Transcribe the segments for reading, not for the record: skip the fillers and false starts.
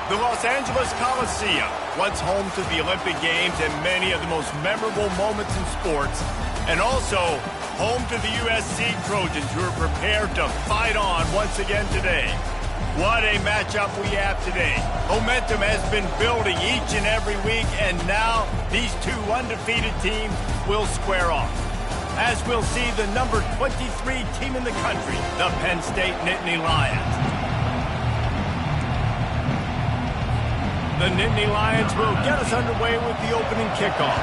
The Los Angeles Coliseum, once home to the Olympic Games and many of the most memorable moments in sports, and also home to the USC Trojans, who are prepared to fight on once again today. What a matchup we have today. Momentum has been building each and every week, and now these two undefeated teams will square off. As we'll see the number 23 team in the country, the Penn State Nittany Lions. The Nittany Lions will get us underway with the opening kickoff.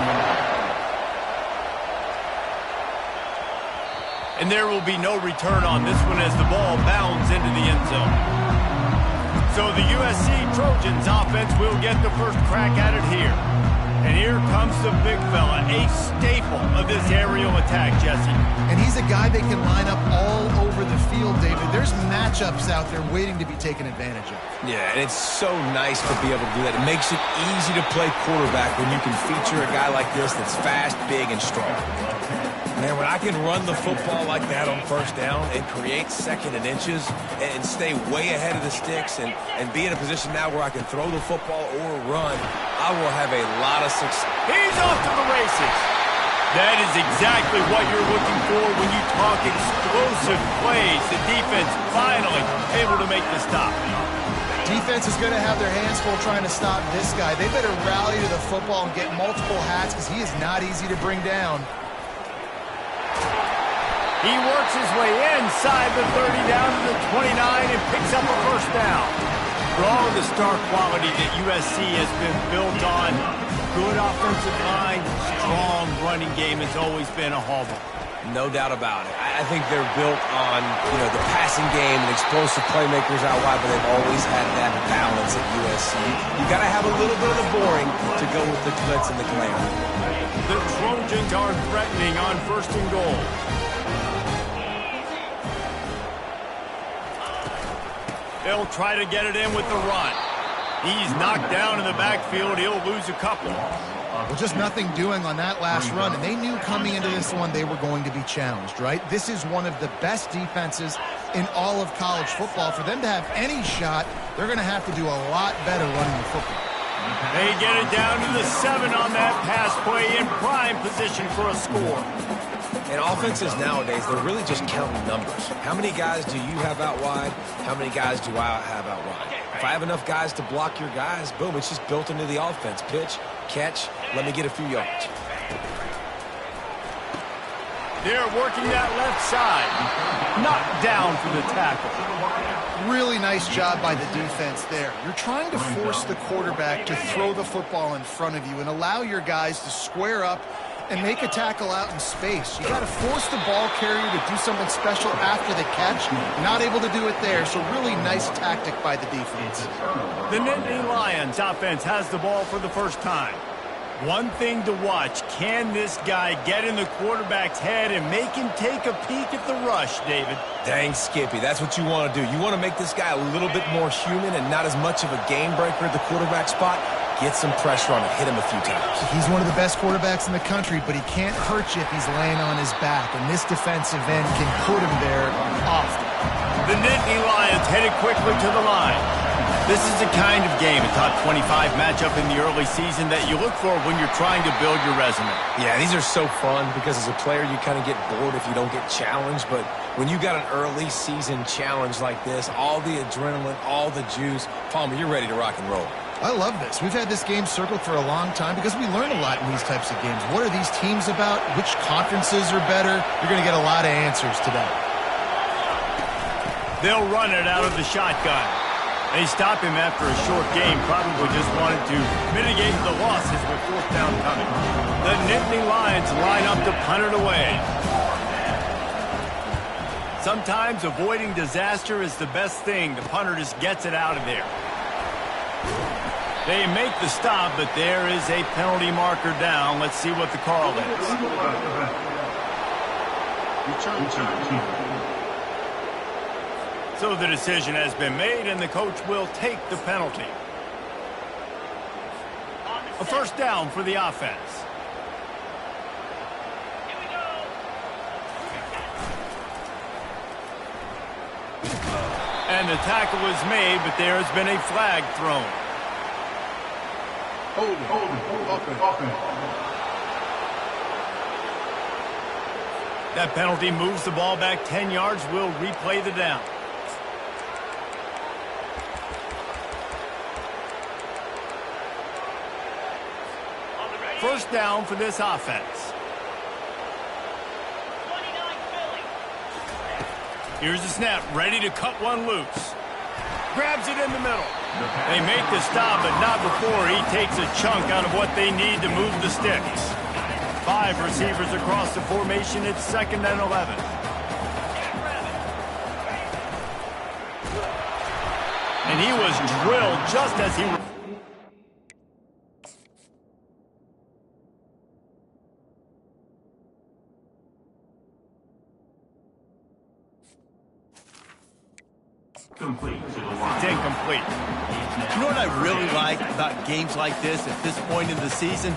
And there will be no return on this one as the ball bounds into the end zone. So the USC Trojans offense will get the first crack at it here. And here comes the big fella, a staple of this aerial attack, Jesse. And he's a guy that can line up all over the field, David. There's matchups out there waiting to be taken advantage of. Yeah, and it's so nice to be able to do that. It makes it easy to play quarterback when you can feature a guy like this that's fast, big, and strong. Man, when I can run the football like that on first down and create second and inches and stay way ahead of the sticks and be in a position now where I can throw the football or run, I will have a lot of success. He's off to the races. That is exactly what you're looking for when you talk explosive plays. The defense finally able to make the stop. Defense is going to have their hands full trying to stop this guy. They better rally to the football and get multiple hats because he is not easy to bring down. He works his way inside the 30 down to the 29 and picks up a first down. For all of the star quality that USC has been built on, good offensive line, strong running game has always been a hallmark. No doubt about it. I think they're built on, the passing game and explosive playmakers out wide, but they've always had that balance at USC. You got to have a little bit of the boring to go with the glitz and the glamour. The Trojans are threatening on first and goal. They'll try to get it in with the run. He's knocked down in the backfield. He'll lose a couple. Well, just nothing doing on that last run, and they knew coming into this one they were going to be challenged, right? This is one of the best defenses in all of college football. For them to have any shot, they're going to have to do a lot better running the football. They get it down to the 7 on that pass play in prime position for a score. And offenses nowadays, they're really just counting numbers. How many guys do you have out wide? How many guys do I have out wide? If I have enough guys to block your guys, boom, it's just built into the offense. Pitch, catch, let me get a few yards. They're working that left side. Knocked down for the tackle. Really nice job by the defense there. You're trying to force the quarterback to throw the football in front of you and allow your guys to square up and make a tackle out in space. You got to force the ball carrier to do something special after the catch. Not able to do it there, so really nice tactic by the defense. The Nittany Lions offense has the ball for the first time. One thing to watch, can this guy get in the quarterback's head and make him take a peek at the rush, David? Dang, Skippy, that's what you want to do. You want to make this guy a little bit more human and not as much of a game breaker at the quarterback spot. Get some pressure on him, hit him a few times. He's one of the best quarterbacks in the country, but he can't hurt you if he's laying on his back, and this defensive end can put him there often. The Nittany Lions headed quickly to the line. This is the kind of game, a top 25 matchup in the early season, that you look for when you're trying to build your resume. Yeah, these are so fun because as a player you kind of get bored if you don't get challenged, but when you got an early season challenge like this, all the adrenaline, all the juice, Palmer, you're ready to rock and roll. I love this. We've had this game circled for a long time because we learn a lot in these types of games. What are these teams about? Which conferences are better? You're going to get a lot of answers today. They'll run it out of the shotgun. They stop him after a short game, probably just wanted to mitigate the losses with fourth down coming. The Nittany Lions line up to punt it away. Sometimes avoiding disaster is the best thing. The punter just gets it out of there. They make the stop, but there is a penalty marker down. Let's see what the call is. So the decision has been made, and the coach will take the penalty. A first down for the offense. And the tackle is made, but there has been a flag thrown. That penalty moves the ball back 10 yards. We'll replay the down. First down for this offense. Here's the snap, ready to cut one loose. Grabs it in the middle. They make the stop, but not before he takes a chunk out of what they need to move the sticks. 5 receivers across the formation. It's 2nd and 11. And he was drilled just as he... It's incomplete. You know what I really like about games like this at this point in the season?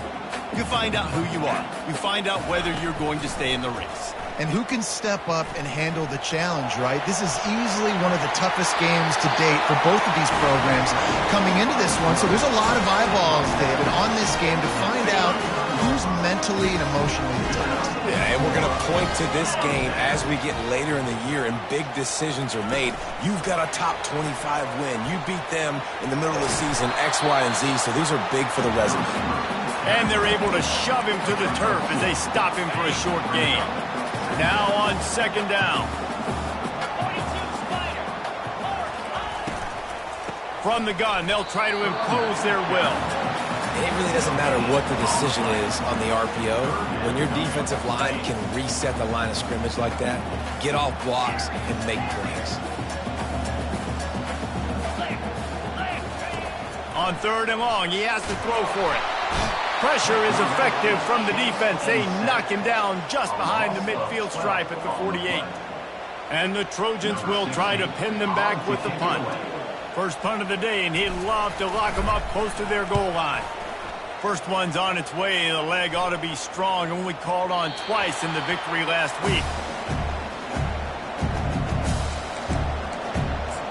You find out who you are. You find out whether you're going to stay in the race. And who can step up and handle the challenge, right? This is easily one of the toughest games to date for both of these programs coming into this one. So there's a lot of eyeballs, David, on this game to find out who's mentally and emotionally the toughest. Yeah, and we're going to point to this game as we get later in the year and big decisions are made. You've got a top 25 win. You beat them in the middle of the season, X, Y, and Z, so these are big for the resume. And they're able to shove him to the turf as they stop him for a short gain. Now on 2nd down. From the gun, they'll try to impose their will. It really doesn't matter what the decision is on the RPO. When your defensive line can reset the line of scrimmage like that, get off blocks and make plays. On 3rd and long, he has to throw for it. Pressure is effective from the defense. They knock him down just behind the midfield stripe at the 48. And the Trojans will try to pin them back with the punt. First punt of the day, and he'd love to lock them up close to their goal line. First one's on its way. The leg ought to be strong. Only called on twice in the victory last week.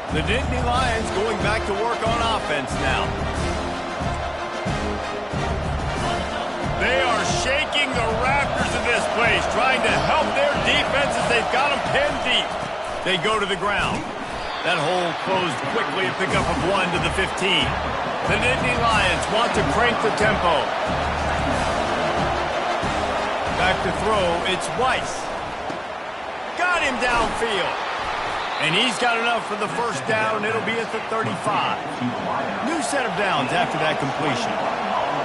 The Dynasty Lions going back to work on offense now. They are shaking the rafters of this place, trying to help their defense as they've got them pinned deep. They go to the ground. That hole closed quickly, a pickup of 1 to the 15. The Dynasty Lions want to crank the tempo. Back to throw, it's Weiss. Got him downfield. And he's got enough for the first down. It'll be at the 35. New set of downs after that completion.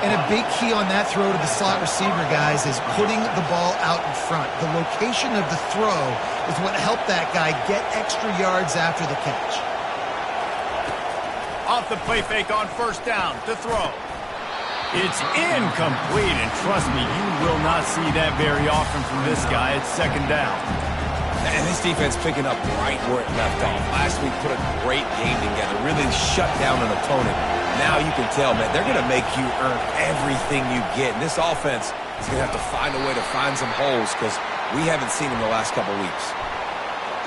And a big key on that throw to the slot receiver, guys, is putting the ball out in front. The location of the throw is what helped that guy get extra yards after the catch. Off the play fake on 1st down to throw. It's incomplete, and trust me, you will not see that very often from this guy. It's 2nd down. And this defense picking up right where it left off. Last week put a great game together, really shut down an opponent. Now you can tell, man, they're going to make you earn everything you get. And this offense is going to have to find a way to find some holes because we haven't seen them the last couple weeks.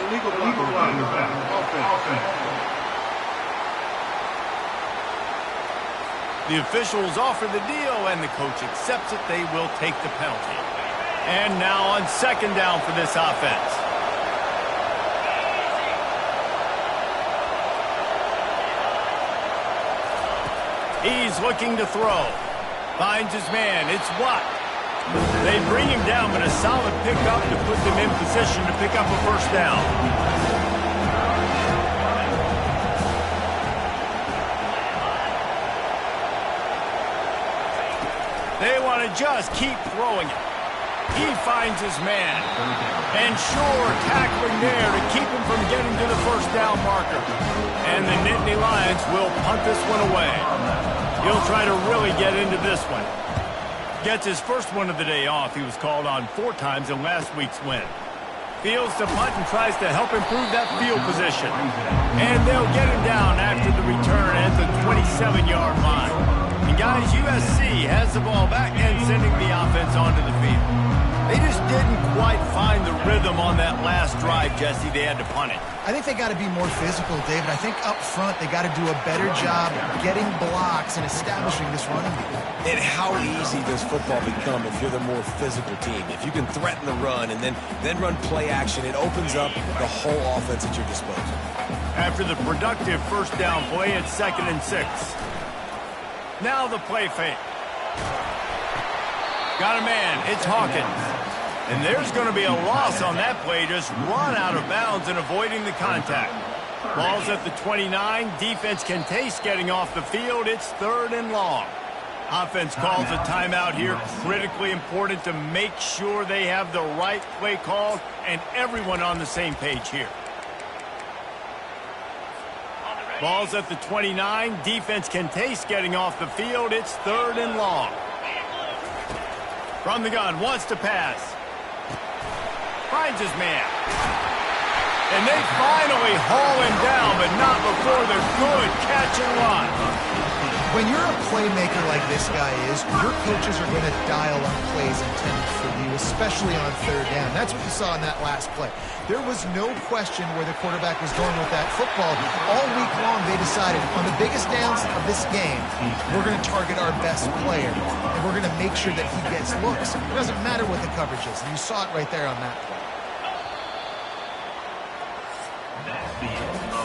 Illegal line back. Offense. The officials offer the deal, and the coach accepts it. They will take the penalty. And now on 2nd down for this offense. He's looking to throw. Finds his man. It's Watt. They bring him down, but a solid pickup to put them in position to pick up a 1st down. They want to just keep throwing it. He finds his man. And sure, tackling there to keep him from getting to the 1st down marker. And the Nittany Lions will punt this one away. He'll try to really get into this one. Gets his first one of the day off. He was called on 4 times in last week's win. Fields to punt and tries to help improve that field position. And they'll get him down after the return at the 27-yard line. And guys, USC has the ball back and sending the offense onto the field. They just didn't quite find the rhythm on that last drive, Jesse. They had to punt it. I think they got to be more physical, David. I think up front they got to do a better job getting blocks and establishing this running game. And how easy does football become if you're the more physical team? If you can threaten the run and then run play action, it opens up the whole offense at your disposal. After the productive first down play, it's 2nd and 6. Now the play fake. Got a man. It's Hawkins. And there's going to be a loss on that play, just run out of bounds and avoiding the contact. Ball's at the 29. Defense can taste getting off the field. It's 3rd and long. Offense calls a timeout here. Critically important to make sure they have the right play called and everyone on the same page here. Ball's at the 29. Defense can taste getting off the field. It's 3rd and long. From the gun, wants to pass. Finds his man. And they finally haul him down, but not before the good catch and run. When you're a playmaker like this guy is, your coaches are going to dial up plays intended for you, especially on 3rd down. That's what you saw in that last play. There was no question where the quarterback was going with that football. All week long, they decided on the biggest downs of this game, we're going to target our best player, and we're going to make sure that he gets looks. It doesn't matter what the coverage is, and you saw it right there on that play.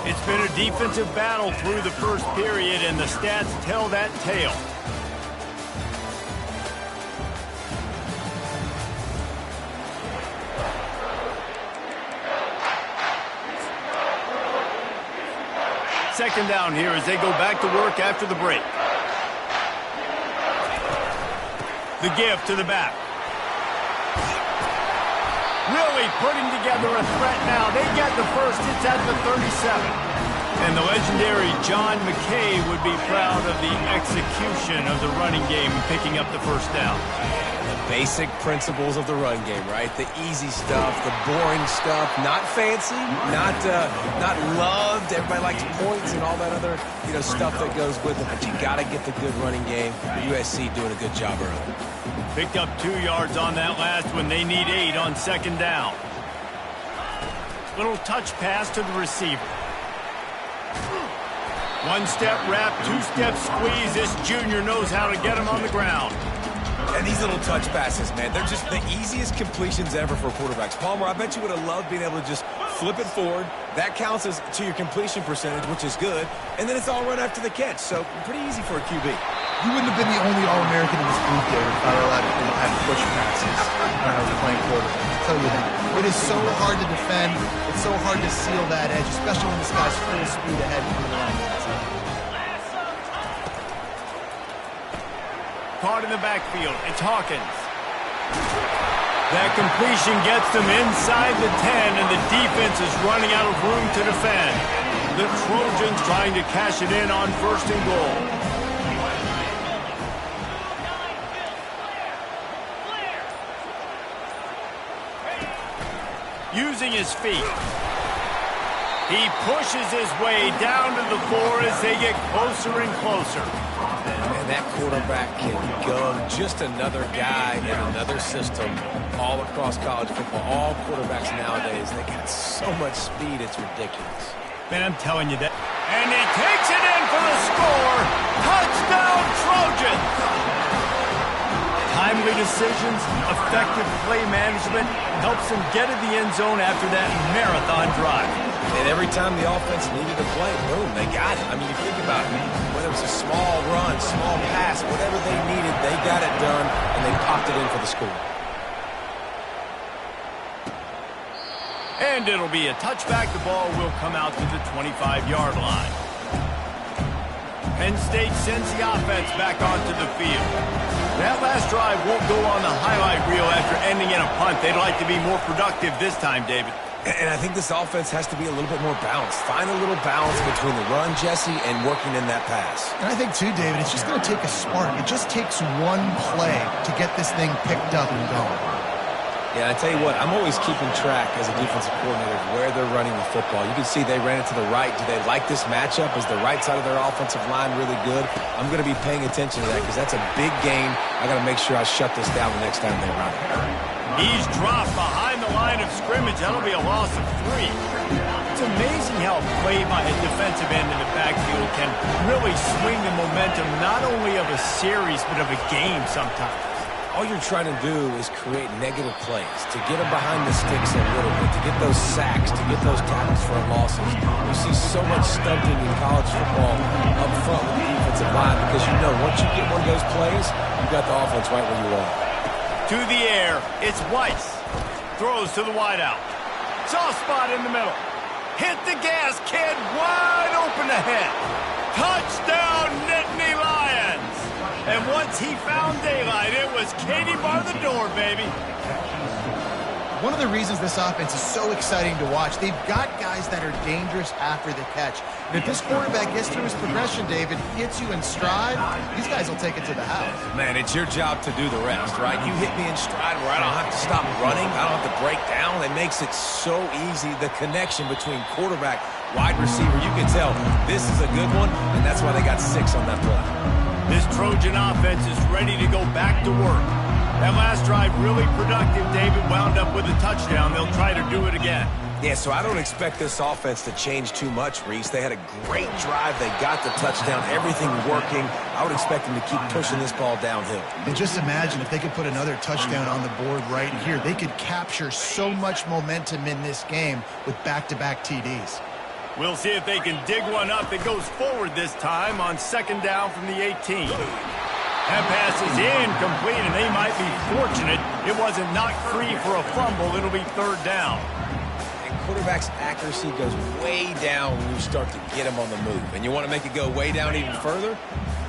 It's been a defensive battle through the first period, and the stats tell that tale. Second down here as they go back to work after the break. The give to the back. Really putting together a threat now. They get the first. It's at the 37. And the legendary John McKay would be proud of the execution of the running game and picking up the first down. The basic principles of the run game, right? The easy stuff, the boring stuff, not fancy, not loved. Everybody likes points and all that other stuff that goes with it. But you got to get the good running game. USC doing a good job early. Picked up 2 yards on that last one. They need 8 on 2nd down. Little touch pass to the receiver. 1-step wrap, 2-step squeeze. This junior knows how to get him on the ground. And these little touch passes, man, they're just the easiest completions ever for quarterbacks. Palmer, I bet you would have loved being able to just flip it forward. That counts as to your completion percentage, which is good. And then it's all run after the catch. So pretty easy for a QB. You wouldn't have been the only All-American in this group, David, if I were allowed to have push passes when I was playing quarterback. I'll tell you that. It is so hard to defend. It's so hard to seal that edge, especially when this guy's full speed ahead coming around the outside. Caught in the backfield. It's Hawkins. That completion gets them inside the 10, and the defense is running out of room to defend. The Trojans trying to cash it in on 1st and goal. Using his feet. He pushes his way down to the 4 as they get closer and closer. And that quarterback can go just another guy in another system all across college football. All quarterbacks nowadays, they got so much speed, it's ridiculous. Man, I'm telling you that. And he takes it in for the score. Touchdown, Trojans! Timely decisions, effective play management helps them get to the end zone after that marathon drive. And every time the offense needed a play, boom, they got it. I mean, you think about it. Whether it was a small run, small pass, whatever they needed, they got it done, and they popped it in for the score. And it'll be a touchback. The ball will come out to the 25-yard line. Penn State sends the offense back onto the field. That last drive won't go on the highlight reel after ending in a punt. They'd like to be more productive this time, David. And I think this offense has to be a little bit more balanced. Find a little balance between the run, Jesse, and working in that pass. And I think, too, David, it's just going to take a spark. It just takes one play to get this thing picked up and going. Yeah, I tell you what, I'm always keeping track as a defensive coordinator of where they're running the football. You can see they ran it to the right. Do they like this matchup? Is the right side of their offensive line really good? I'm going to be paying attention to that because that's a big gain. I got to make sure I shut this down the next time they run it. He's dropped behind the line of scrimmage. That'll be a loss of 3. It's amazing how a play by a defensive end in the backfield can really swing the momentum not only of a series but of a game sometimes. All you're trying to do is create negative plays, to get them behind the sticks a little bit, to get those sacks, to get those tackles for losses. You see so much stunting in college football up front with the defensive line because you know once you get one of those plays, you've got the offense right where you want it. To the air, it's Weiss. Throws to the wideout. Soft spot in the middle. Hit the gas, kid. Wide open ahead. Touchdown, Nittany Lions. And once he found daylight, it was Katie bar the door, baby. One of the reasons this offense is so exciting to watch, they've got guys that are dangerous after the catch. And if this quarterback gets through his progression, David, hits you in stride, these guys will take it to the house. Man, it's your job to do the rest, right? You hit me in stride where I don't have to stop running. I don't have to break down. It makes it so easy. The connection between quarterback, wide receiver, you can tell this is a good one, and that's why they got 6 on that play. This Trojan offense is ready to go back to work. That last drive really productive. David wound up with a touchdown. They'll try to do it again. Yeah, so I don't expect this offense to change too much, Reese. They had a great drive. They got the touchdown. Everything working. I would expect them to keep pushing this ball downhill. And just imagine if they could put another touchdown on the board right here. They could capture so much momentum in this game with back-to-back TDs. We'll see if they can dig one up that goes forward this time on 2nd down from the 18. That pass is incomplete, and they might be fortunate it wasn't knocked free for a fumble. It'll be 3rd down. And quarterback's accuracy goes way down when you start to get him on the move. And you want to make it go way down even further?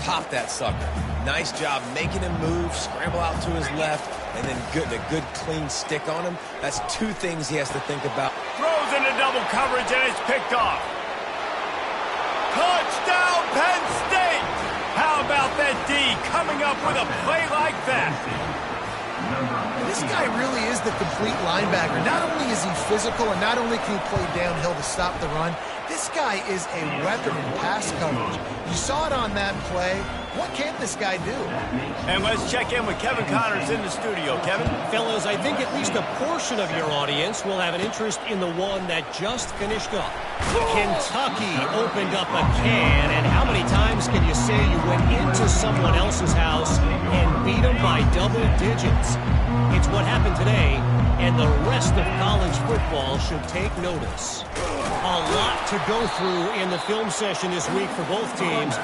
Pop that sucker. Nice job making him move, scramble out to his left, and then a good clean stick on him. That's 2 things he has to think about. Throws into double coverage, and it's picked off. Touchdown, Penn State! How about that D coming up with a play like that? This guy really is the complete linebacker. Not only is he physical and not only can he play downhill to stop the run, this guy is a weapon in pass coverage. You saw it on that play. What can this guy do? And let's check in with Kevin Connors in the studio. Kevin? Fellas, I think at least a portion of your audience will have an interest in the one that just finished up. Kentucky opened up a can, and how many times can you say you went into someone else's house and beat them by double digits? It's what happened today, and the rest of college football should take notice. A lot to go through in the film session this week for both teams,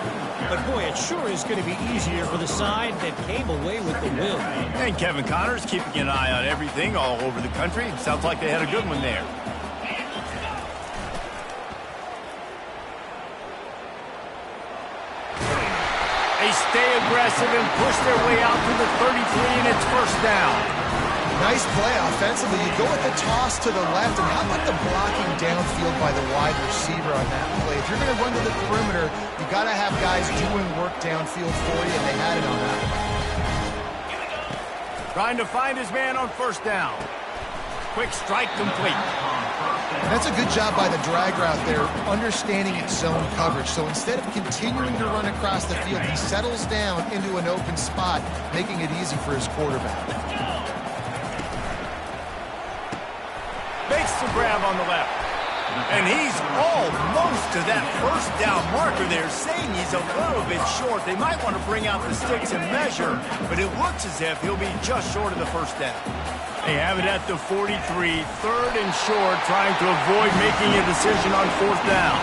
but boy, it sure is going to be easier for the side that came away with the win. And Kevin Connors keeping an eye on everything all over the country. Sounds like they had a good one there. They stay aggressive and push their way out to the 33, and it's 1st down. Nice play offensively. You go with the toss to the left, and how about the blocking downfield by the wide receiver on that play? If you're going to run to the perimeter, you got to have guys doing work downfield for you, and they had it on that one. Trying to find his man on 1st down. Quick strike complete. And that's a good job by the drag route there, understanding its zone coverage. So instead of continuing to run across the field, he settles down into an open spot, making it easy for his quarterback. Makes the grab on the left. And he's almost to that 1st down marker there, saying he's a little bit short. They might want to bring out the sticks and measure, but it looks as if he'll be just short of the 1st down. They have it at the 43, 3rd and short, trying to avoid making a decision on 4th down.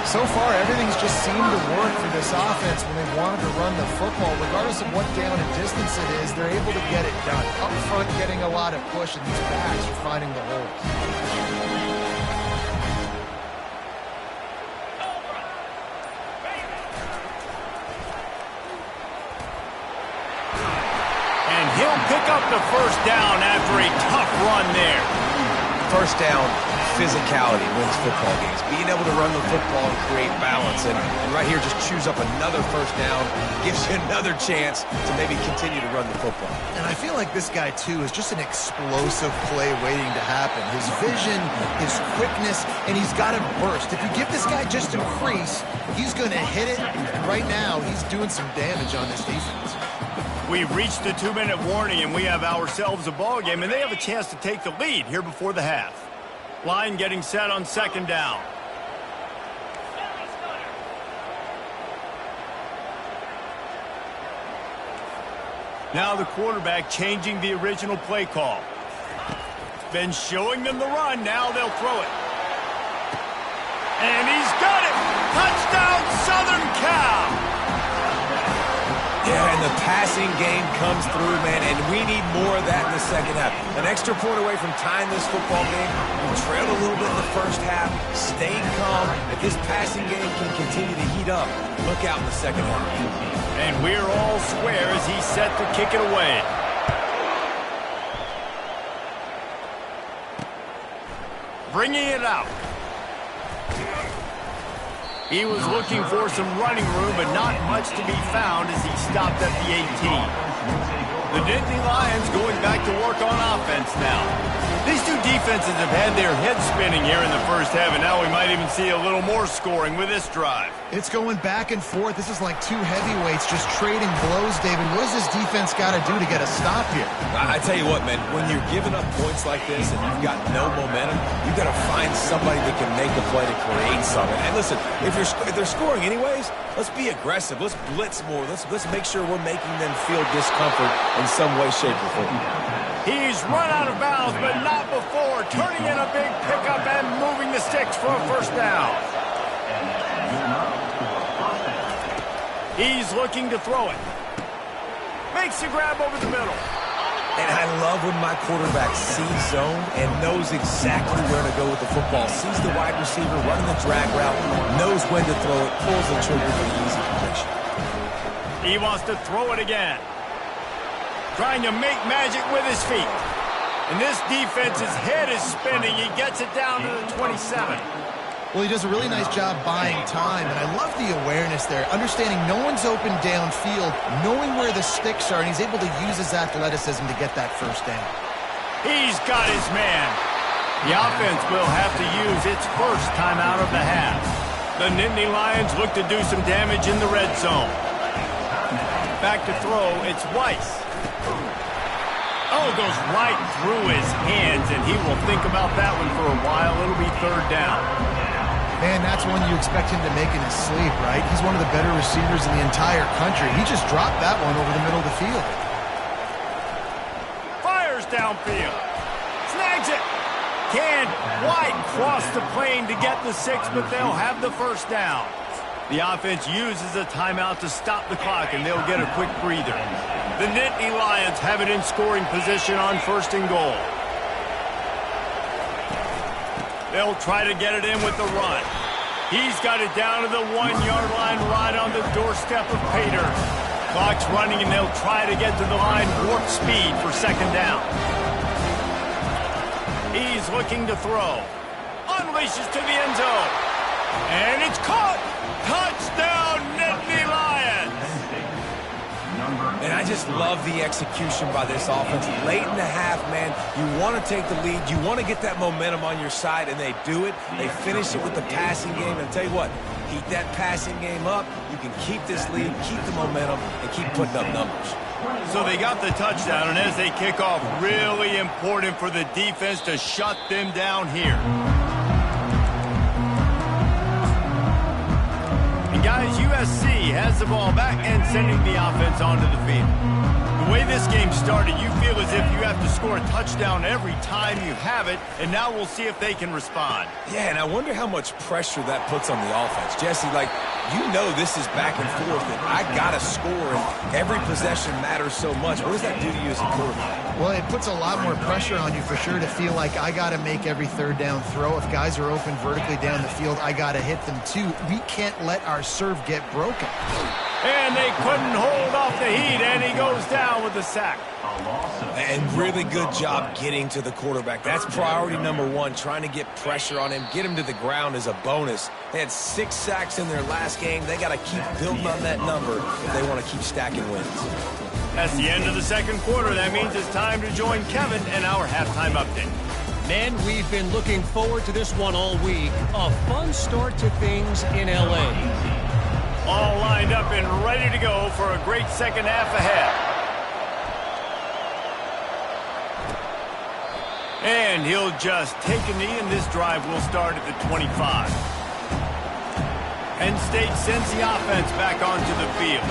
So far, everything's just seemed to work for this offense when they wanted to run the football. Regardless of what down and distance it is, they're able to get it done. Up front, getting a lot of push, and these backs are finding the holes. And he'll pick up the 1st down after a tough run there. 1st down, physicality wins football games. Being able to run the football and create balance. And right here, just choose up another 1st down. Gives you another chance to maybe continue to run the football. And I feel like this guy, too, is just an explosive play waiting to happen. His vision, his quickness, and he's got a burst. If you give this guy just a crease, he's going to hit it. And right now, he's doing some damage on this defense. We've reached the 2-minute warning, and we have ourselves a ball game, and they have a chance to take the lead here before the half. Line getting set on 2nd down. Now the quarterback changing the original play call. Been showing them the run. Now they'll throw it. And he's got it. Touchdown, Southern Cal. Yeah, and the passing game comes through, man, and we need more of that in the second half. An extra point away from tying this football game. We trailed a little bit in the first half, stayed calm. If this passing game can continue to heat up, look out in the second half. And we're all square as he's set to kick it away. Bringing it out. He was looking for some running room, but not much to be found as he stopped at the 18. The Dynasty Lions going back to work on offense now. These two defenses have had their heads spinning here in the first half, and now we might even see a little more scoring with this drive. It's going back and forth. This is like two heavyweights just trading blows, David. What does this defense got to do to get a stop here? I tell you what, man, when you're giving up points like this and you've got no momentum, you've got to find somebody that can make a play to create something. And listen, if they're scoring anyways, let's be aggressive. Let's blitz more. Let's make sure we're making them feel discomfort in some way, shape, or form. He's run out of bounds, but not before. Turning in a big pickup and moving the sticks for a first down. He's looking to throw it. Makes the grab over the middle. And I love when my quarterback sees zone and knows exactly where to go with the football. Sees the wide receiver running the drag route, knows when to throw it, pulls the trigger for the easy completion. He wants to throw it again. Trying to make magic with his feet. And this defense's head is spinning. He gets it down to the 27. Well, he does a really nice job buying time, and I love the awareness there, understanding no one's open downfield, knowing where the sticks are, and he's able to use his athleticism to get that first down. He's got his man. The offense will have to use its first timeout of the half. The Nittany Lions look to do some damage in the red zone. Back to throw, it's Weiss. Oh, goes right through his hands, and he will think about that one for a while. It'll be 3rd down. Man, that's one you expect him to make in his sleep, right? He's one of the better receivers in the entire country. He just dropped that one over the middle of the field. Fires downfield. Snags it. Can't quite cross the plane to get the 6, but they'll have the first down. The offense uses a timeout to stop the clock, and they'll get a quick breather. The Nittany Lions have it in scoring position on 1st and goal. They'll try to get it in with the run. He's got it down to the 1-yard line right on the doorstep of Pater. Clock's running, and they'll try to get to the line warp speed for 2nd down. He's looking to throw. Unleashes to the end zone. And it's caught. Touchdown, Nittany Lions. And I just love the execution by this offense. Late in the half, man, you want to take the lead. You want to get that momentum on your side, and they do it. They finish it with the passing game. And I'll tell you what, heat that passing game up. You can keep this lead, keep the momentum, and keep putting up numbers. So they got the touchdown, and as they kick off, really important for the defense to shut them down here. Guys, USC has the ball back and sending the offense onto the field. The way this game started, you feel as if you have to score a touchdown every time you have it, and now we'll see if they can respond. Yeah, and I wonder how much pressure that puts on the offense. Jesse, like, you know this is back and forth, and I got to score, and every possession matters so much. What does that do to you as a quarterback? Well, it puts a lot more pressure on you for sure to feel like I got to make every 3rd down throw. If guys are open vertically down the field, I got to hit them too. We can't let our serve get broken. And they couldn't hold off the heat, and he goes down with the sack. And really good job getting to the quarterback. That's priority number 1, trying to get pressure on him, get him to the ground as a bonus. They had 6 sacks in their last game. They got to keep building on that number if they want to keep stacking wins. That's the end of the 2nd quarter. That means it's time to join Kevin and our halftime update. Men, we've been looking forward to this one all week. A fun start to things in L.A. All lined up and ready to go for a great second half ahead. And he'll just take a knee, and this drive will start at the 25. Penn State sends the offense back onto the field.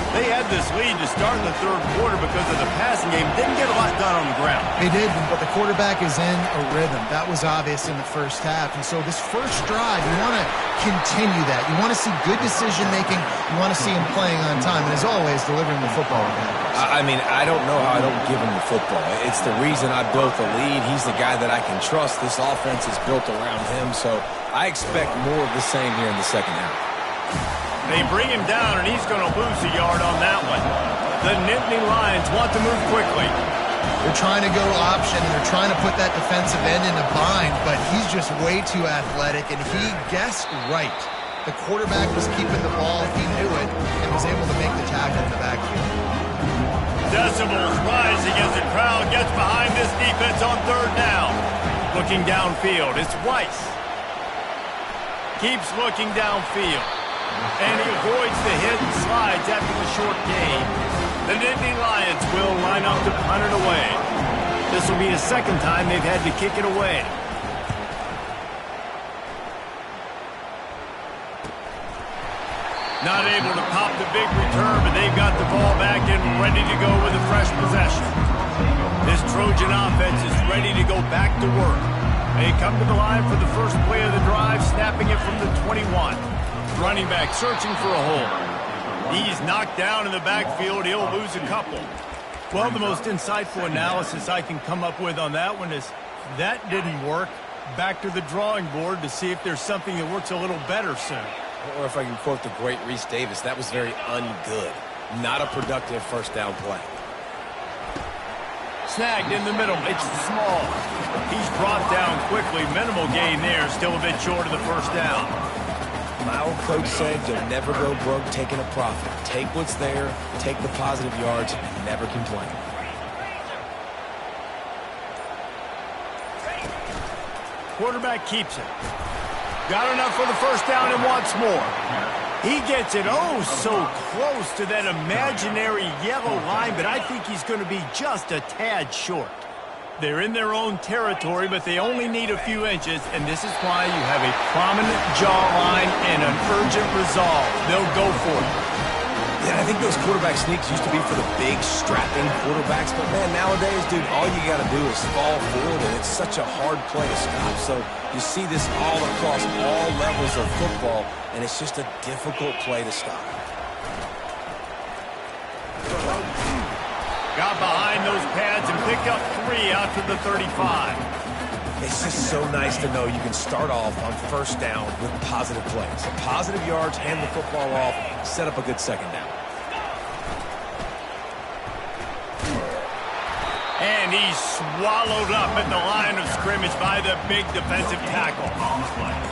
They had this lead to start in the third quarter because of the passing game. Didn't get a lot done on the ground. They did, but the quarterback is in a rhythm. That was obvious in the first half. And so this first drive, you want to continue that. You want to see good decision-making. You want to see him playing on time. And as always, delivering the football. I mean, I don't know how I don't give him the football. It's the reason I built the lead. He's the guy that I can trust. This offense is built around him, so I expect more of the same here in the second half. They bring him down, and he's going to lose a yard on that one. The Nittany Lions want to move quickly. They're trying to go option, and they're trying to put that defensive end in a bind, but he's just way too athletic, and he guessed right. The quarterback was keeping the ball. He knew it and was able to make the tackle in the backfield. Decibels rising as the crowd gets behind this defense on third down. Looking downfield, it's Weiss. Keeps looking downfield. And he avoids the hit and slides after the short gain. The Nittany Lions will line up to punt it away. This will be the second time they've had to kick it away. Not able to pop the big return, but they've got the ball back and ready to go with a fresh possession. This Trojan offense is ready to go back to work. They come to the line for the first play of the drive, snapping it from the 21. Running back searching for a hole. He's knocked down in the backfield. He'll lose a couple. Well, the most insightful analysis I can come up with on that one is that didn't work. Back to the drawing board to see if there's something that works a little better soon. Or if I can quote the great Reese Davis, that was very ungood. Not a productive first down play. Snagged in the middle. It's small. He's brought down quickly. Minimal gain there. Still a bit short of the first down. My old coach said you'll never go broke taking a profit. Take what's there, take the positive yards, and never complain. Quarterback keeps it. Got enough for the first down and wants more. He gets it oh so close to that imaginary yellow line, but I think he's going to be just a tad short. They're in their own territory, but they only need a few inches, and this is why you have a prominent jawline and an urgent resolve. They'll go for it. Yeah, I think those quarterback sneaks used to be for the big, strapping quarterbacks, but man, nowadays, dude, all you got to do is fall forward, and it's such a hard play to stop. So you see this all across all levels of football, and it's just a difficult play to stop. Got behind those pads and picked up 3 out to the 35. It's just so nice to know you can start off on first down with positive plays. Positive yards, hand the football off, set up a good second down. And he's swallowed up at the line of scrimmage by the big defensive tackle.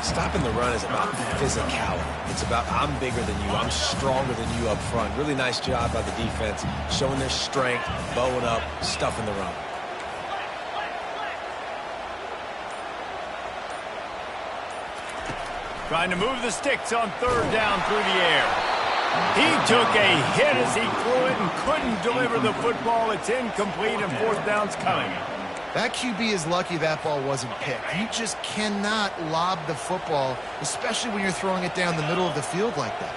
Stopping the run is about physicality. It's about I'm bigger than you, I'm stronger than you up front. Really nice job by the defense, showing their strength, bowing up, stuffing the run. Trying to move the sticks on third down through the air. He took a hit as he threw it and couldn't deliver the football. It's incomplete and fourth down's coming. That QB is lucky that ball wasn't picked. You just cannot lob the football, especially when you're throwing it down the middle of the field like that.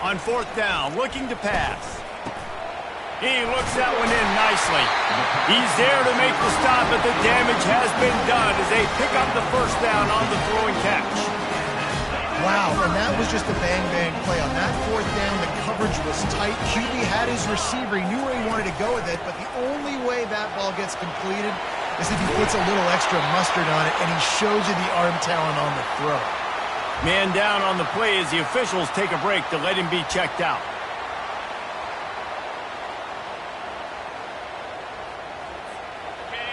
On fourth down, looking to pass. He looks that one in nicely. He's there to make the stop, but the damage has been done as they pick up the first down on the throwing catch. Wow, and that was just a bang-bang play. On that fourth down, the coverage was tight. QB had his receiver. He knew where he wanted to go with it, but the only way that ball gets completed is if he puts a little extra mustard on it, and he shows you the arm talent on the throw. Man down on the play as the officials take a break to let him be checked out.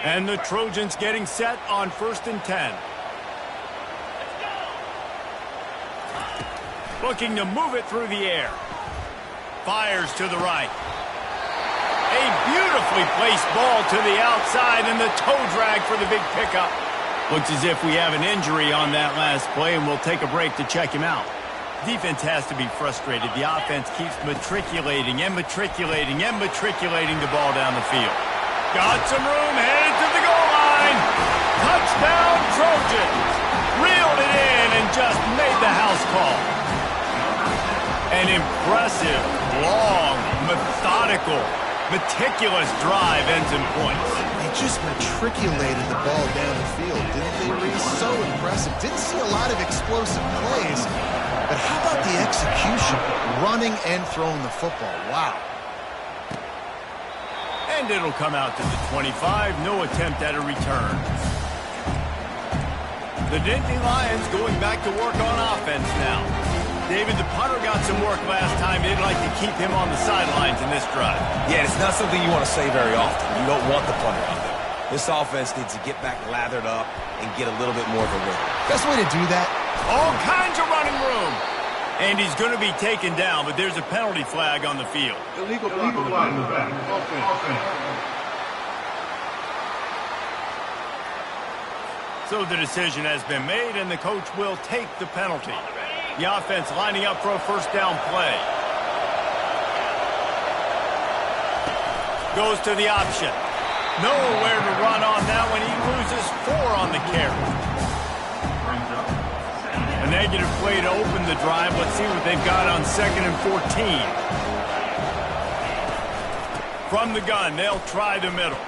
And the Trojans getting set on 1st and 10. Looking to move it through the air. Fires to the right. A beautifully placed ball to the outside and the toe drag for the big pickup. Looks as if we have an injury on that last play, and we'll take a break to check him out. Defense has to be frustrated. The offense keeps matriculating and matriculating and matriculating the ball down the field. Got some room, headed to the goal line. Touchdown, Trojans. Reeled it in and just made the house call. An impressive, long, methodical, meticulous drive ends in points. They just matriculated the ball down the field, didn't they, Reese? So impressive. Didn't see a lot of explosive plays, but how about the execution? Running and throwing the football. Wow. And it'll come out to the 25. No attempt at a return. The Dynasty Lions going back to work on offense now. David, the punter got some work last time. They'd like to keep him on the sidelines in this drive. Yeah, it's not something you want to say very often. You don't want the punter out there. This offense needs to get back lathered up and get a little bit more of a rhythm. Best way to do that? All kinds of running room. And he's going to be taken down, but there's a penalty flag on the field. Illegal block in the back. Offense. So the decision has been made, and the coach will take the penalty. The offense lining up for a first down play. Goes to the option. Nowhere to run on that one. He loses 4 on the carry. A negative play to open the drive. Let's see what they've got on 2nd and 14. From the gun, they'll try the middle.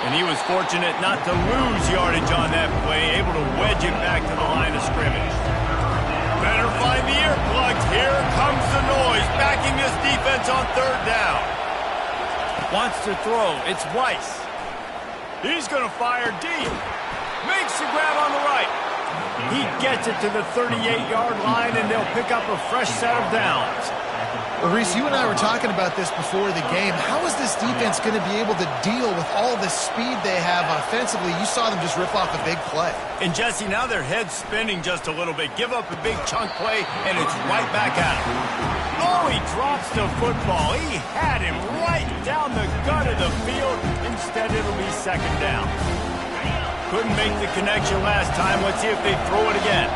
And he was fortunate not to lose yardage on that play, able to wedge it back to the line of scrimmage. Better find the earplugs. Here comes the noise, backing this defense on 3rd down. Wants to throw. It's Weiss. He's going to fire deep. Makes the grab on the right. He gets it to the 38-yard line, and they'll pick up a fresh set of downs. Well, Reese, you and I were talking about this before the game. How is this defense going to be able to deal with all the speed they have offensively? You saw them just rip off a big play. And, Jesse, now their head's spinning just a little bit. Give up a big chunk play, and it's right back at him. Oh, he drops the football. He had him right down the gut of the field. Instead, it'll be 2nd down. Couldn't make the connection last time. Let's see if they throw it again.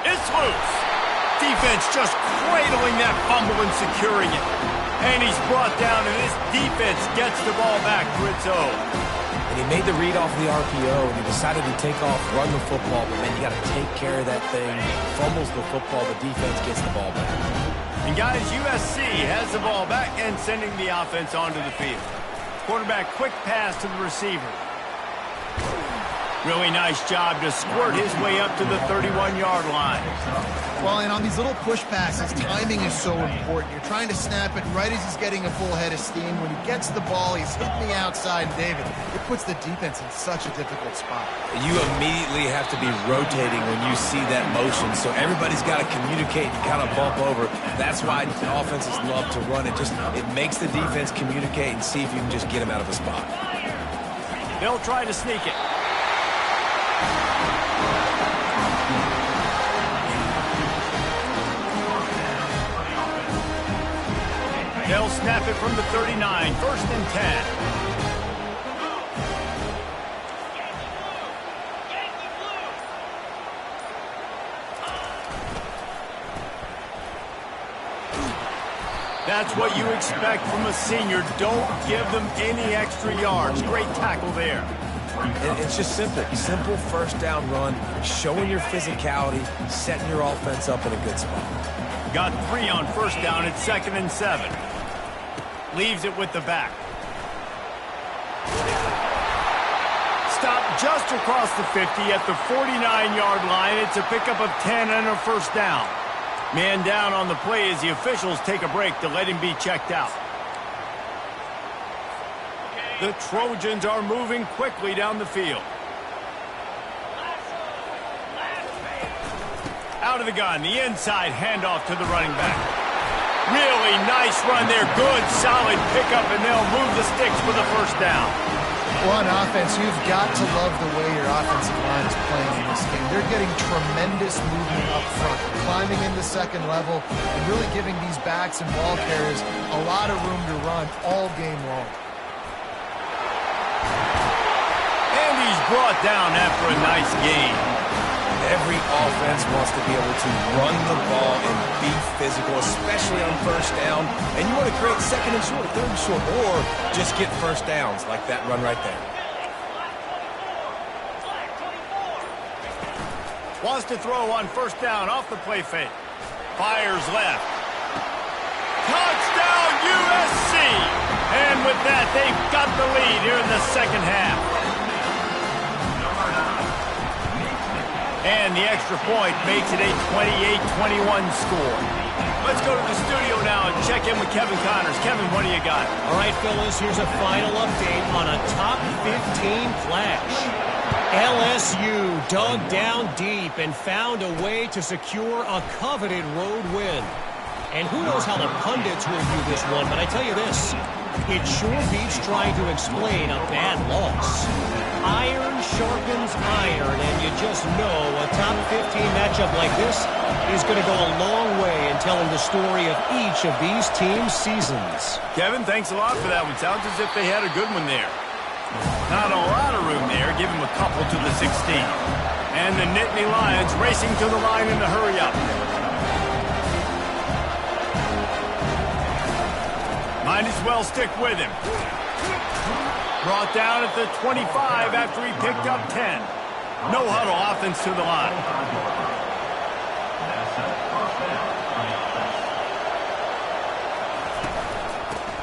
It's loose. Defense just cradling that fumble and securing it. And he's brought down, and this defense gets the ball back to its own. And he made the read off the RPO, and he decided to take off, run the football, but then you got to take care of that thing. Fumbles the football, the defense gets the ball back. And guys, USC has the ball back and sending the offense onto the field. Quarterback quick pass to the receiver. Really nice job to squirt his way up to the 31-yard line. Well, and on these little push passes, timing is so important. You're trying to snap it right as he's getting a full head of steam. When he gets the ball, he's hitting the outside. And David, it puts the defense in such a difficult spot. You immediately have to be rotating when you see that motion, so everybody's got to communicate and kind of bump over. That's why offenses love to run it. It makes the defense communicate and see if you can just get him out of a spot. They'll try to sneak it. They'll snap it from the 39, 1st and 10. That's what you expect from a senior. Don't give them any extra yards. Great tackle there. It's just simple. Simple first down run, showing your physicality, setting your offense up in a good spot. Got 3 on 1st down at 2nd and 7. Leaves it with the back. Stop just across the 50 at the 49-yard line. It's a pickup of 10 and a 1st down. Man down on the play as the officials take a break to let him be checked out. The Trojans are moving quickly down the field. Out of the gun, the inside handoff to the running back. Really nice run there. Good, solid pickup, and they'll move the sticks for the 1st down. Well, on offense, you've got to love the way your offensive line is playing in this game. They're getting tremendous movement up front, climbing into 2nd level, and really giving these backs and ball carriers a lot of room to run all game long. And he's brought down after a nice gain. Every offense wants to be able to run the ball and be physical, especially on first down. And you want to create second and short, third and short, or just get first downs like that run right there. Wants to throw on first down off the play fake. Fires left. Touchdown USC! And with that, they've got the lead here in the second half. And the extra point makes it a 28-21 score. Let's go to the studio now and check in with Kevin Connors. Kevin, what do you got? All right, fellas, here's a final update on a top 15 clash. LSU dug down deep and found a way to secure a coveted road win. And who knows how the pundits will view this one, but I tell you this, it sure beats trying to explain a bad loss. Iron sharpens iron, and you just know a top 15 matchup like this is going to go a long way in telling the story of each of these teams' seasons. Kevin, thanks a lot for that one. Sounds as if they had a good one there. Not a lot of room there. Give him a couple to the 16. And the Nittany Lions racing to the line in the hurry-up. Might as well stick with him. Brought down at the 25 after he picked up 10. No huddle offense to the line.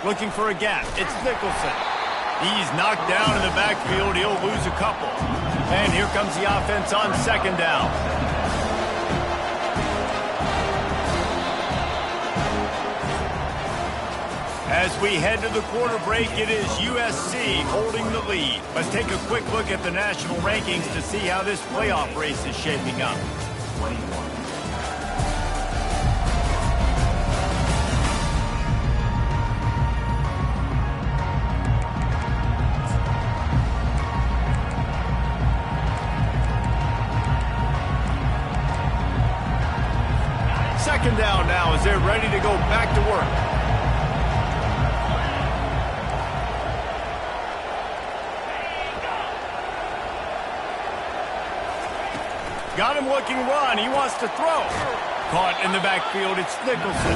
Looking for a gap. It's Nicholson. He's knocked down in the backfield. He'll lose a couple. And here comes the offense on second down. As we head to the quarter break, it is USC holding the lead. Let's take a quick look at the national rankings to see how this playoff race is shaping up. Second down now as they're ready to go back to work. Got him looking run. He wants to throw. Caught in the backfield. It's Nicholson.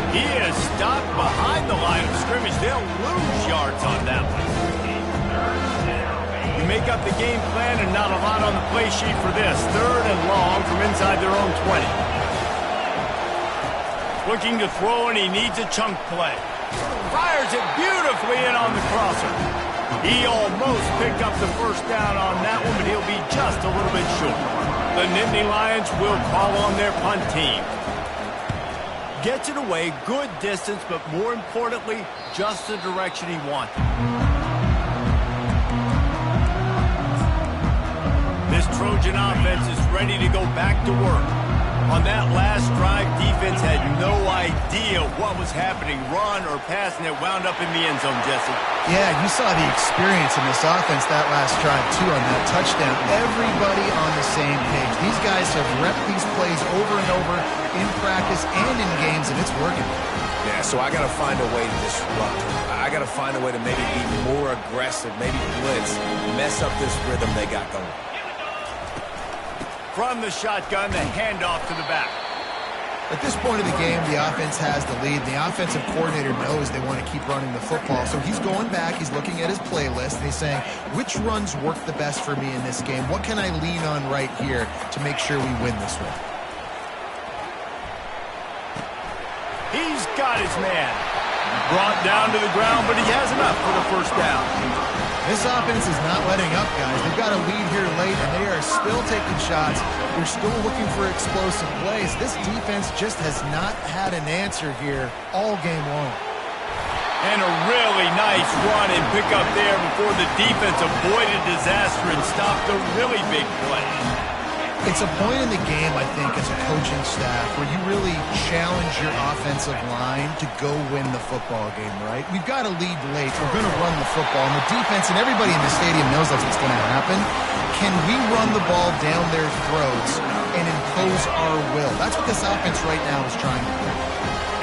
He is stopped behind the line of scrimmage. They'll lose yards on that one. You make up the game plan and not a lot on the play sheet for this. Third and long from inside their own 20. Looking to throw, and he needs a chunk play. Fires it beautifully in on the crosser. He almost picked up the first down on that one, but he'll be just a little bit short. The Nittany Lions will call on their punt team. Gets it away, good distance, but more importantly, just the direction he wanted. This Trojan offense is ready to go back to work. On that last drive, defense had no idea what was happening, run or pass, and it wound up in the end zone, Jesse. Yeah, you saw the experience in this offense that last drive, too, on that touchdown. Everybody on the same page. These guys have repped these plays over and over in practice and in games, and it's working. Yeah, so I got to find a way to disrupt him. I got to find a way to maybe be more aggressive, maybe blitz, mess up this rhythm they got going. From the shotgun, the handoff to the back. At this point of the game, the offense has the lead. The offensive coordinator knows they want to keep running the football. So he's going back, he's looking at his playlist, and he's saying, which runs work the best for me in this game? What can I lean on right here to make sure we win this one? He's got his man. Brought down to the ground, but he has enough for the first down. This offense is not letting up, guys. They've got a lead here late, and they are still taking shots. They're still looking for explosive plays. This defense just has not had an answer here all game long. And a really nice run and pick up there before the defense avoided disaster and stopped a really big play. It's a point in the game, I think, as a coaching staff where you really challenge your offensive line to go win the football game, right? We've got to lead late. We're going to run the football. And the defense and everybody in the stadium knows that's what's going to happen. Can we run the ball down their throats and impose our will? That's what this offense right now is trying to do.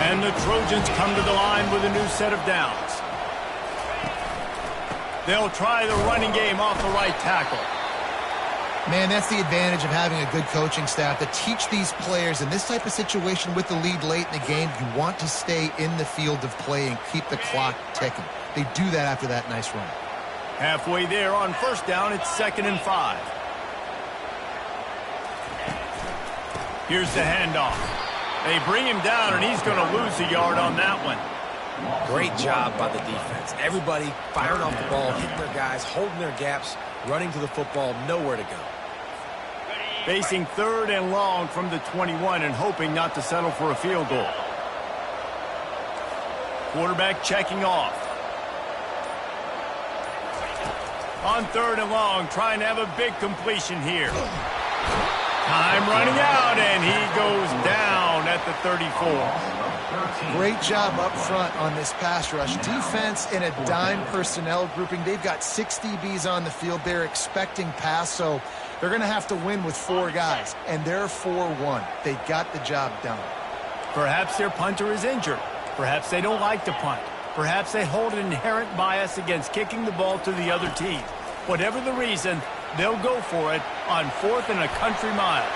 And the Trojans come to the line with a new set of downs. They'll try the running game off the right tackle. Man, that's the advantage of having a good coaching staff to teach these players in this type of situation with the lead late in the game. You want to stay in the field of play and keep the clock ticking. They do that after that nice run. Halfway there on first down, it's 2nd and 5. Here's the handoff. They bring him down, and he's going to lose a yard on that one. Great job by the defense. Everybody firing off the ball, hitting their guys, holding their gaps, running to the football, nowhere to go. Facing 3rd and long from the 21 and hoping not to settle for a field goal. Quarterback checking off. On 3rd and long, trying to have a big completion here. Time running out, and he goes down at the 34. Great job up front on this pass rush. Defense in a dime personnel grouping. They've got 6 DBs on the field. They're expecting pass, so they're going to have to win with 4 guys, and they're 4-1. They got the job done. Perhaps their punter is injured. Perhaps they don't like to punt. Perhaps they hold an inherent bias against kicking the ball to the other team. Whatever the reason, they'll go for it on 4th and a country mile.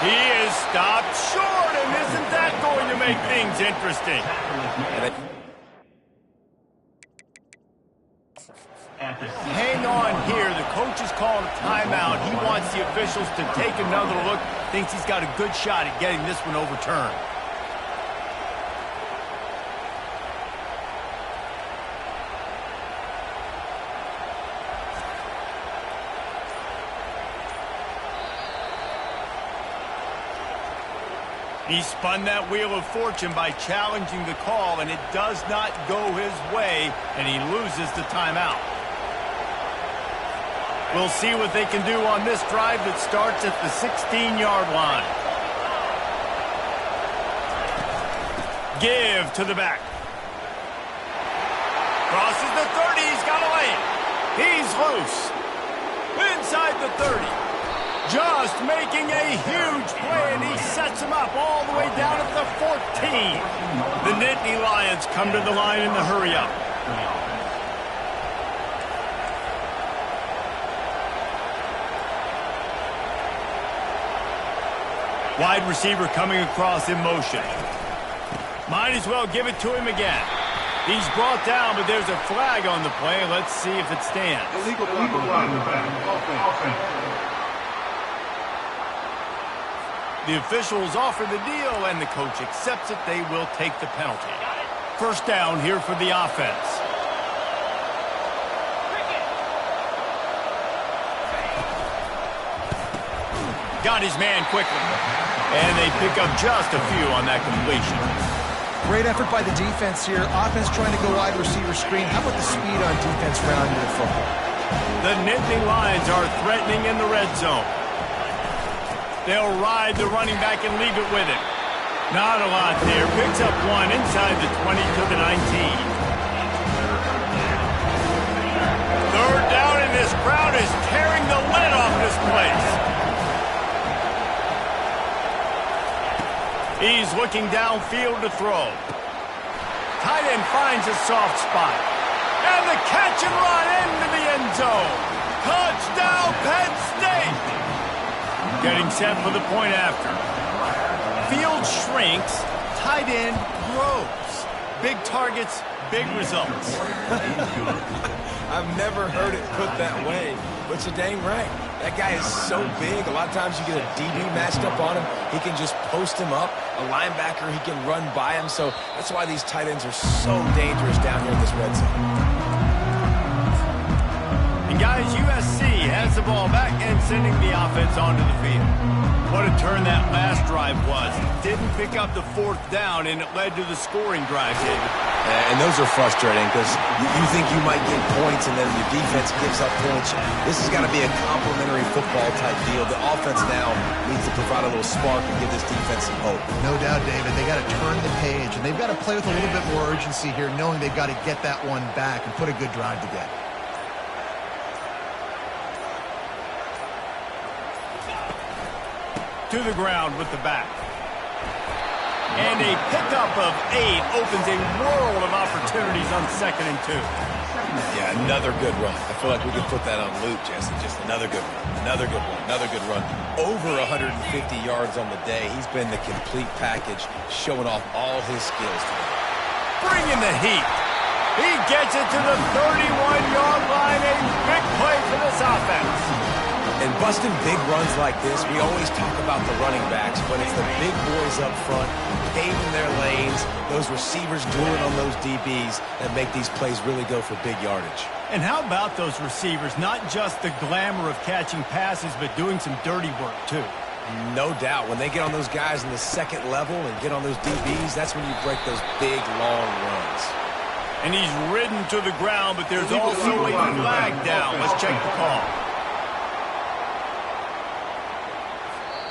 He is stopped short, and isn't that going to make things interesting? Hang on here. The coach is calling a timeout. He wants the officials to take another look. Thinks he's got a good shot at getting this one overturned. He spun that wheel of fortune by challenging the call, and it does not go his way, and he loses the timeout. We'll see what they can do on this drive that starts at the 16-yard line. Give to the back. Crosses the 30. He's got to lay it. He's loose. Inside the 30. Just making a huge play, and he sets him up all the way down at the 14. The Nittany Lions come to the line in the hurry-up. Wide receiver coming across in motion. Might as well give it to him again. He's brought down, but there's a flag on the play. Let's see if it stands. Illegal flag in the back. Offense. The officials offer the deal, and the coach accepts it. They will take the penalty. First down here for the offense. Got his man quickly. And they pick up just a few on that completion. Great effort by the defense here. Offense trying to go wide receiver screen. How about the speed on defense rounding the football? The Nittany Lions are threatening in the red zone. They'll ride the running back and leave it with him. Not a lot there. Picks up one inside the 20 to the 19. 3rd down, and this crowd is tearing the lid off this place. He's looking downfield to throw. Tight end finds a soft spot. And the catch and run into the end zone. Touchdown, Penn State! Getting set for the point after. Field shrinks, tight end grows. Big targets, big results. I've never heard it put that way, but you're dang right. That guy is so big. A lot of times you get a DB matched up on him. He can just post him up. A linebacker, he can run by him. So that's why these tight ends are so dangerous down here in this red zone. And guys, USC has the ball back and sending the offense onto the field. What a turn that last drive was. It didn't pick up the 4th down, and it led to the scoring drive, David. And those are frustrating because you think you might get points, and then your defense gives up points. This has got to be a complimentary football type deal. The offense now needs to provide a little spark and give this defense some hope. No doubt, David. They got to turn the page, and they've got to play with a little bit more urgency here, knowing they've got to get that one back and put a good drive together. To the ground with the back. And a pickup of 8 opens a world of opportunities on 2nd and 2. Yeah, another good run. I feel like we could put that on loop, Jesse. Just another good run. Another good one. Another good run. Over 150 yards on the day. He's been the complete package, showing off all his skills today. Bringing the heat. He gets it to the 31-yard line. A big play for this offense. And busting big runs like this, we always talk about the running backs, but it's the big boys up front, paving their lanes, those receivers gluing on those DBs that make these plays really go for big yardage. And how about those receivers? Not just the glamour of catching passes, but doing some dirty work, too. No doubt. When they get on those guys in the second level and get on those DBs, that's when you break those big, long runs. And he's ridden to the ground, but there's also a flag down. Let's check the call.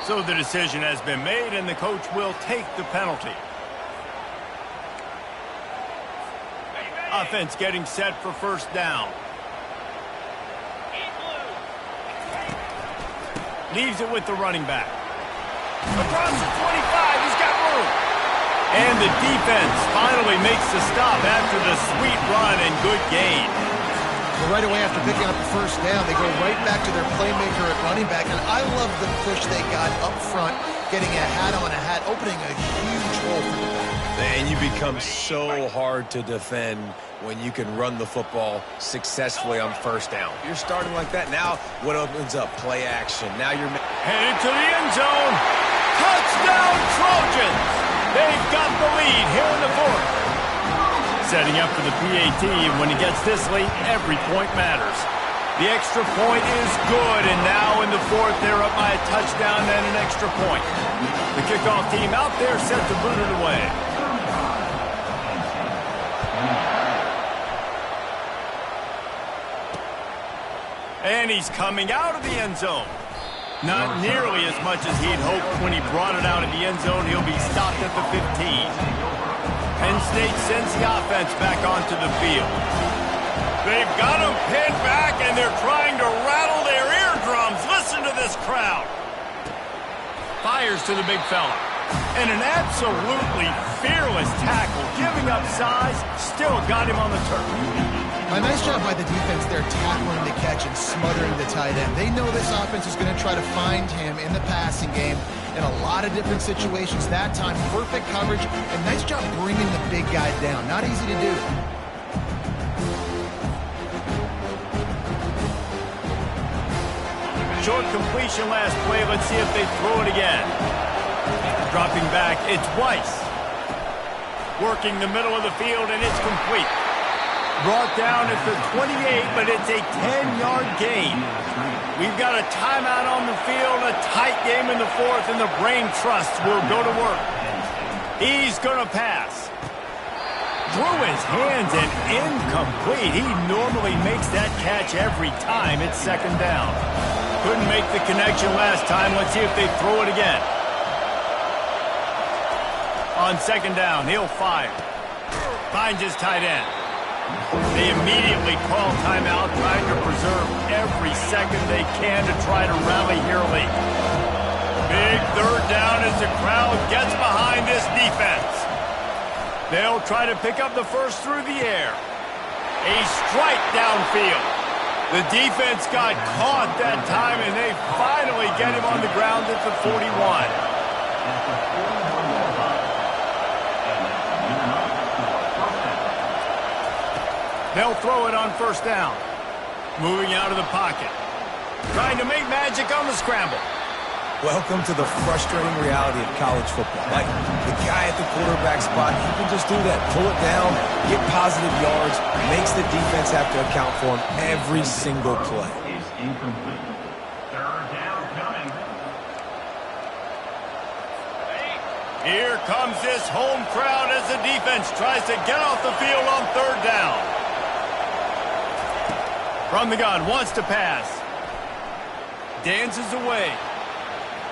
So the decision has been made, and the coach will take the penalty. Offense getting set for first down. Leaves it with the running back. Across the 25, he's got room. And the defense finally makes the stop after the sweet run and good gain. But right away after picking up the first down, they go right back to their playmaker at running back. And I love the push they got up front, getting a hat on a hat, opening a huge hole for the back. And you become so hard to defend when you can run the football successfully on first down. You're starting like that. Now what opens up? Play action. Now you're headed to the end zone. Touchdown Trojans! They've got the lead here in the fourth. Setting up for the PAT, and when he gets this late, every point matters. The extra point is good, and now in the fourth, they're up by a touchdown and an extra point. The kickoff team out there set to boot it away. And he's coming out of the end zone. Not nearly as much as he'd hoped when he brought it out of the end zone. He'll be stopped at the 15. Penn State sends the offense back onto the field. They've got him pinned back, and they're trying to rattle their eardrums. Listen to this crowd. Fires to the big fella. And an absolutely fearless tackle, giving up size, still got him on the turf. A nice job by the defense there, tackling the catch and smothering the tight end. They know this offense is going to try to find him in the passing game in a lot of different situations. That time, perfect coverage, and nice job bringing the big guy down. Not easy to do. Short completion last play. Let's see if they throw it again. Dropping back, it's Weiss. Working the middle of the field, and it's complete. Brought down at the 28, but it's a 10-yard gain. We've got a timeout on the field, a tight game in the fourth, and the brain trust will go to work. He's going to pass. Through his hands and incomplete. He normally makes that catch every time. It's second down. Couldn't make the connection last time. Let's see if they throw it again. On second down, he'll fire. Finds his tight end. They immediately call timeout, trying to preserve every second they can to try to rally here late. Big third down as the crowd gets behind this defense. They'll try to pick up the first through the air. A strike downfield. The defense got caught that time, and they finally get him on the ground at the 41. They'll throw it on first down. Moving out of the pocket. Trying to make magic on the scramble. Welcome to the frustrating reality of college football. Like, the guy at the quarterback spot, he can just do that. Pull it down, get positive yards, makes the defense have to account for him every single play. Is incomplete. Third down coming. Here comes this home crowd as the defense tries to get off the field on third down. From the gun, wants to pass. Dances away.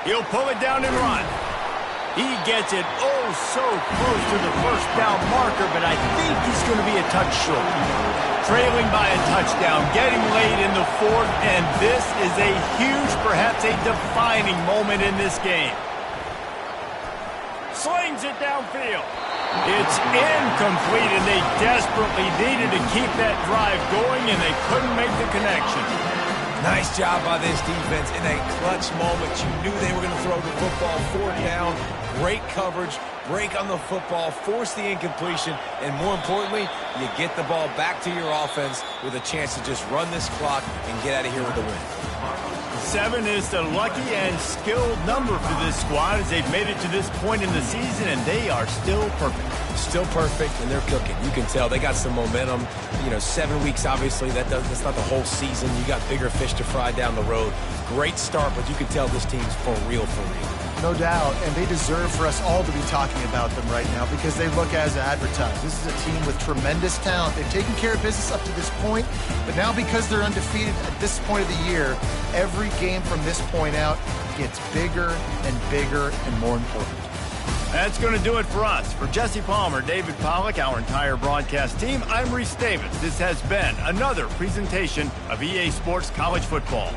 He'll pull it down and run. He gets it oh so close to the first down marker, but I think he's going to be a touch short. Trailing by a touchdown, getting late in the fourth, and this is a huge, perhaps a defining moment in this game. Slings it downfield. It's incomplete, and they desperately needed to keep that drive going, and they couldn't make the connection. Nice job by this defense in a clutch moment. You knew they were going to throw the football, 4th down, great coverage, break on the football, force the incompletion, and more importantly, you get the ball back to your offense with a chance to just run this clock and get out of here with a win. 7 is the lucky and skilled number for this squad as they've made it to this point in the season, and they are still perfect. Still perfect, and they're cooking. You can tell they got some momentum. 7 weeks, obviously, that's not the whole season. You got bigger fish to fry down the road. Great start, but you can tell this team's for real, for real. No doubt, and they deserve for us all to be talking about them right now because they look as advertised. This is a team with tremendous talent. They've taken care of business up to this point, but now because they're undefeated at this point of the year, every game from this point out gets bigger and bigger and more important. That's going to do it for us. For Jesse Palmer, David Pollack, our entire broadcast team, I'm Reese Davis. This has been another presentation of EA Sports College Football.